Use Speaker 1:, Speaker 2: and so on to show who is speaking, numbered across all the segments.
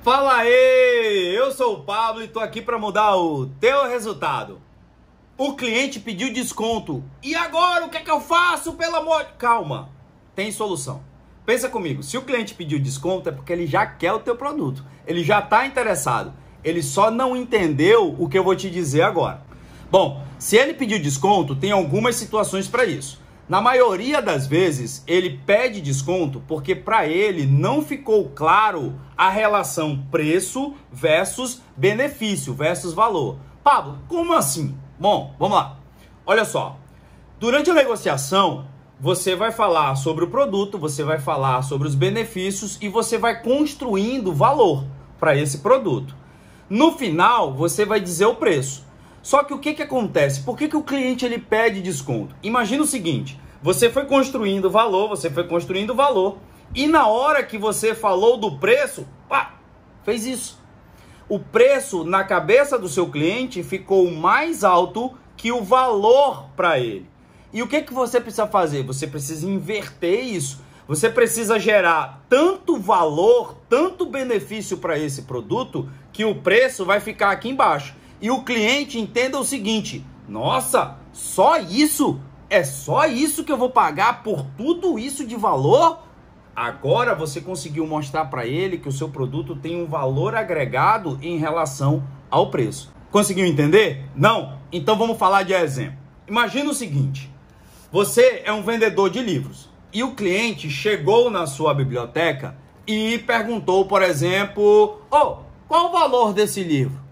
Speaker 1: Fala aí, eu sou o Pablo e tô aqui para mudar o teu resultado. O cliente pediu desconto. E agora, o que é que eu faço, pelo amor? Calma, tem solução. Pensa comigo, se o cliente pediu desconto é porque ele já quer o teu produto. Ele já está interessado. Ele só não entendeu o que eu vou te dizer agora. Bom, se ele pediu desconto, tem algumas situações para isso. Na maioria das vezes, ele pede desconto porque para ele não ficou claro a relação preço versus benefício versus valor. Pablo, como assim? Bom, vamos lá. Olha só, durante a negociação, você vai falar sobre o produto, você vai falar sobre os benefícios e você vai construindo valor para esse produto. No final, você vai dizer o preço. Só que o que acontece? Por que o cliente ele pede desconto? Imagina o seguinte, você foi construindo valor, e na hora que você falou do preço, fez isso. O preço na cabeça do seu cliente ficou mais alto que o valor para ele. E o que você precisa fazer? Você precisa inverter isso. Você precisa gerar tanto valor, tanto benefício para esse produto, que o preço vai ficar aqui embaixo. E o cliente entenda o seguinte: nossa, só isso? É só isso que eu vou pagar por tudo isso de valor? Agora você conseguiu mostrar para ele que o seu produto tem um valor agregado em relação ao preço. Conseguiu entender? Não? Então vamos falar de exemplo. Imagina o seguinte: você é um vendedor de livros e o cliente chegou na sua biblioteca e perguntou, por exemplo, qual o valor desse livro?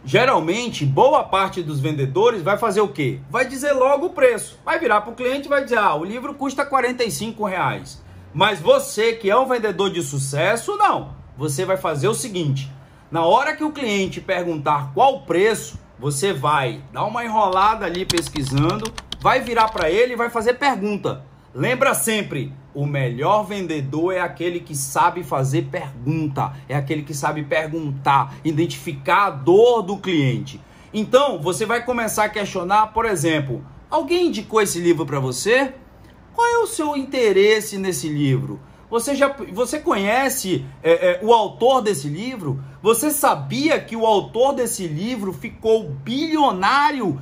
Speaker 1: Geralmente, boa parte dos vendedores vai fazer o quê? Vai dizer logo o preço. Vai virar para o cliente e vai dizer, o livro custa R$45. Mas você, que é um vendedor de sucesso, não. Você vai fazer o seguinte, na hora que o cliente perguntar qual o preço, você vai dar uma enrolada ali pesquisando, vai virar para ele e vai fazer pergunta. Lembra sempre, o melhor vendedor é aquele que sabe fazer pergunta, é aquele que sabe perguntar, identificar a dor do cliente. Então, você vai começar a questionar, por exemplo, alguém indicou esse livro para você? Qual é o seu interesse nesse livro? Você conhece o autor desse livro? Você sabia que o autor desse livro ficou bilionário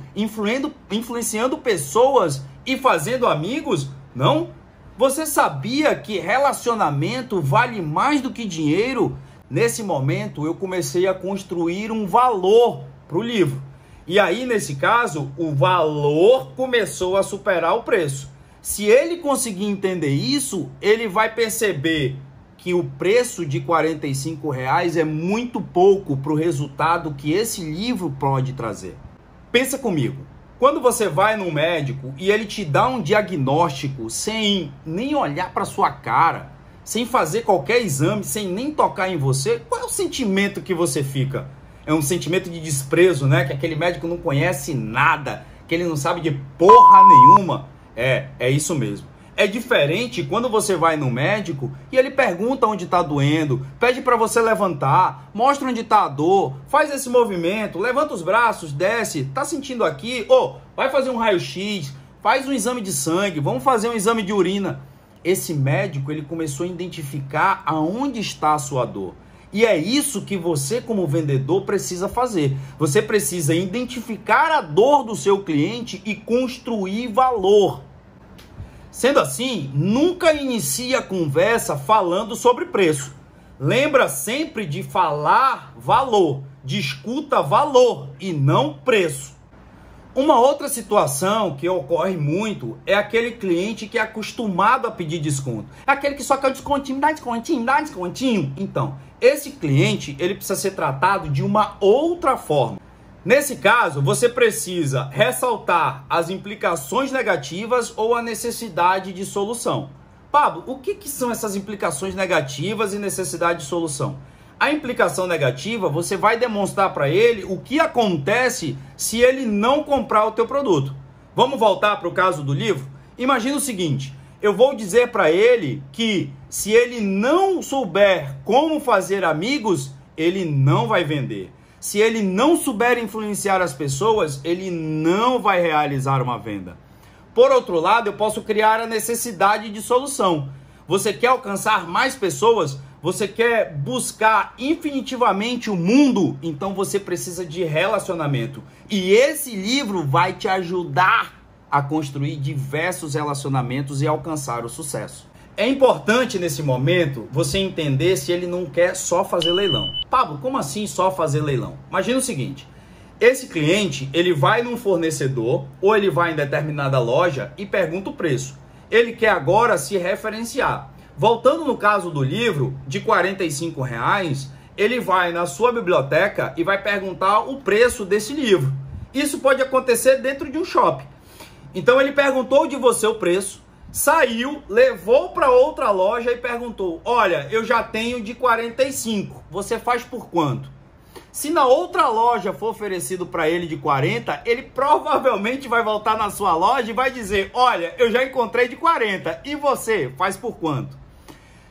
Speaker 1: influenciando pessoas e fazendo amigos? Não? Você sabia que relacionamento vale mais do que dinheiro? Nesse momento, eu comecei a construir um valor para o livro. E aí, nesse caso, o valor começou a superar o preço. Se ele conseguir entender isso, ele vai perceber que o preço de R$45 é muito pouco para o resultado que esse livro pode trazer. Pensa comigo. Quando você vai num médico e ele te dá um diagnóstico sem nem olhar para sua cara, sem fazer qualquer exame, sem nem tocar em você, qual é o sentimento que você fica? É um sentimento de desprezo, né? Que aquele médico não conhece nada, que ele não sabe de porra nenhuma. É isso mesmo. É diferente quando você vai no médico e ele pergunta onde está doendo, pede para você levantar, mostra onde está a dor, faz esse movimento, levanta os braços, desce, tá sentindo aqui? Vai fazer um raio-x, faz um exame de sangue, vamos fazer um exame de urina. Esse médico, ele começou a identificar aonde está a sua dor. E é isso que você, como vendedor, precisa fazer. Você precisa identificar a dor do seu cliente e construir valor. Sendo assim, nunca inicie a conversa falando sobre preço. Lembra sempre de falar valor, discuta valor e não preço. Uma outra situação que ocorre muito é aquele cliente que é acostumado a pedir desconto. Aquele que só quer o descontinho, dá descontinho. Então, esse cliente ele precisa ser tratado de uma outra forma. Nesse caso, você precisa ressaltar as implicações negativas ou a necessidade de solução. Pablo, o que são essas implicações negativas e necessidade de solução? A implicação negativa, você vai demonstrar para ele o que acontece se ele não comprar o teu produto. Vamos voltar para o caso do livro? Imagina o seguinte, eu vou dizer para ele que se ele não souber como fazer amigos, ele não vai vender. Se ele não souber influenciar as pessoas, ele não vai realizar uma venda. Por outro lado, eu posso criar a necessidade de solução. Você quer alcançar mais pessoas? Você quer buscar infinitivamente o mundo? Então você precisa de relacionamento. E esse livro vai te ajudar a construir diversos relacionamentos e alcançar o sucesso. É importante nesse momento você entender se ele não quer só fazer leilão. Pablo, como assim só fazer leilão? Imagina o seguinte, esse cliente, ele vai num fornecedor ou ele vai em determinada loja e pergunta o preço. Ele quer agora se referenciar. Voltando no caso do livro, de R$ 45, ele vai na sua biblioteca e vai perguntar o preço desse livro. Isso pode acontecer dentro de um shopping. Então ele perguntou de você o preço, saiu, levou para outra loja e perguntou, olha, eu já tenho de 45, você faz por quanto? Se na outra loja for oferecido para ele de 40, ele provavelmente vai voltar na sua loja e vai dizer, olha, eu já encontrei de 40, e você faz por quanto?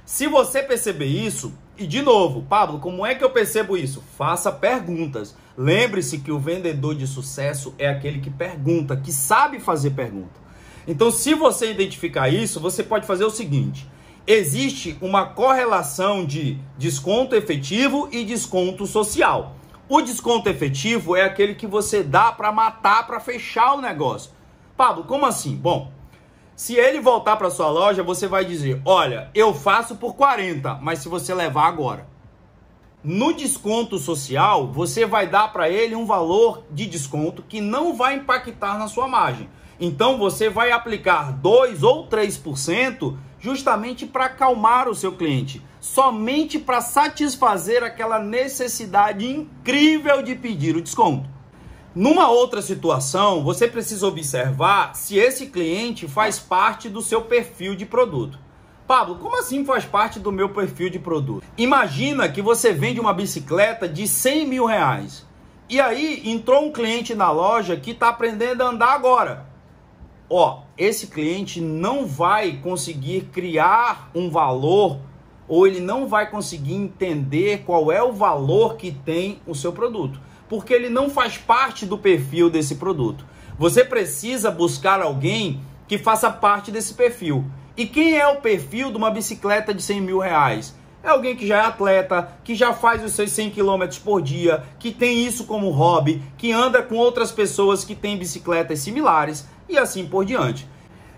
Speaker 1: Se você perceber isso, e de novo, Pablo, como é que eu percebo isso? Faça perguntas. Lembre-se que o vendedor de sucesso é aquele que pergunta, que sabe fazer pergunta. Então, se você identificar isso, você pode fazer o seguinte. Existe uma correlação de desconto efetivo e desconto social. O desconto efetivo é aquele que você dá para matar, para fechar o negócio. Pablo, como assim? Bom, se ele voltar para sua loja, você vai dizer, olha, eu faço por 40, mas se você levar agora. No desconto social, você vai dar para ele um valor de desconto que não vai impactar na sua margem. Então, você vai aplicar 2 ou 3% justamente para acalmar o seu cliente. Somente para satisfazer aquela necessidade incrível de pedir o desconto. Numa outra situação, você precisa observar se esse cliente faz parte do seu perfil de produto. Pablo, como assim faz parte do meu perfil de produto? Imagina que você vende uma bicicleta de 100 mil reais. E aí entrou um cliente na loja que está aprendendo a andar agora. Esse cliente não vai conseguir criar um valor ou ele não vai conseguir entender qual é o valor que tem o seu produto, porque ele não faz parte do perfil desse produto. Você precisa buscar alguém que faça parte desse perfil. E quem é o perfil de uma bicicleta de 100 mil reais? É alguém que já é atleta, que já faz os seus 100 km por dia, que tem isso como hobby, que anda com outras pessoas que têm bicicletas similares e assim por diante.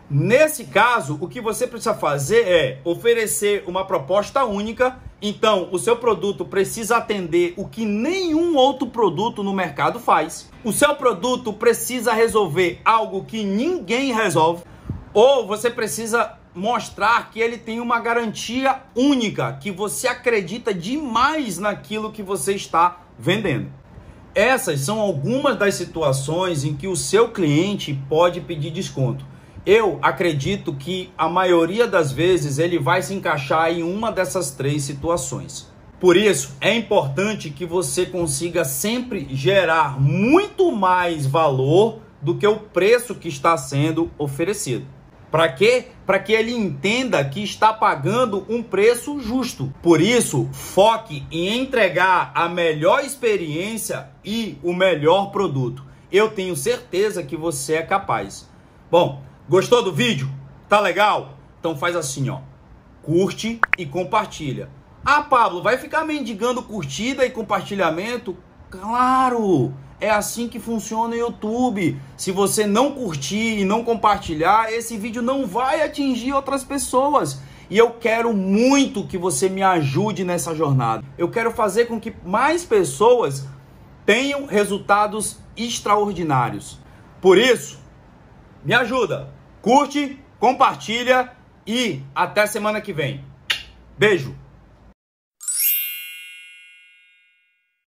Speaker 1: Nesse caso, o que você precisa fazer é oferecer uma proposta única. Então, o seu produto precisa atender o que nenhum outro produto no mercado faz. O seu produto precisa resolver algo que ninguém resolve. Ou você precisa mostrar que ele tem uma garantia única, que você acredita demais naquilo que você está vendendo. Essas são algumas das situações em que o seu cliente pode pedir desconto. Eu acredito que a maioria das vezes ele vai se encaixar em uma dessas 3 situações. Por isso, é importante que você consiga sempre gerar muito mais valor do que o preço que está sendo oferecido. Para quê? Para que ele entenda que está pagando um preço justo. Por isso, foque em entregar a melhor experiência e o melhor produto. Eu tenho certeza que você é capaz. Bom, gostou do vídeo? Tá legal? Então faz assim, curte e compartilha. Ah, Pablo, vai ficar mendigando curtida e compartilhamento? Claro! É assim que funciona o YouTube. Se você não curtir e não compartilhar, esse vídeo não vai atingir outras pessoas. E eu quero muito que você me ajude nessa jornada. Eu quero fazer com que mais pessoas tenham resultados extraordinários. Por isso, me ajuda. Curte, compartilha e até semana que vem. Beijo!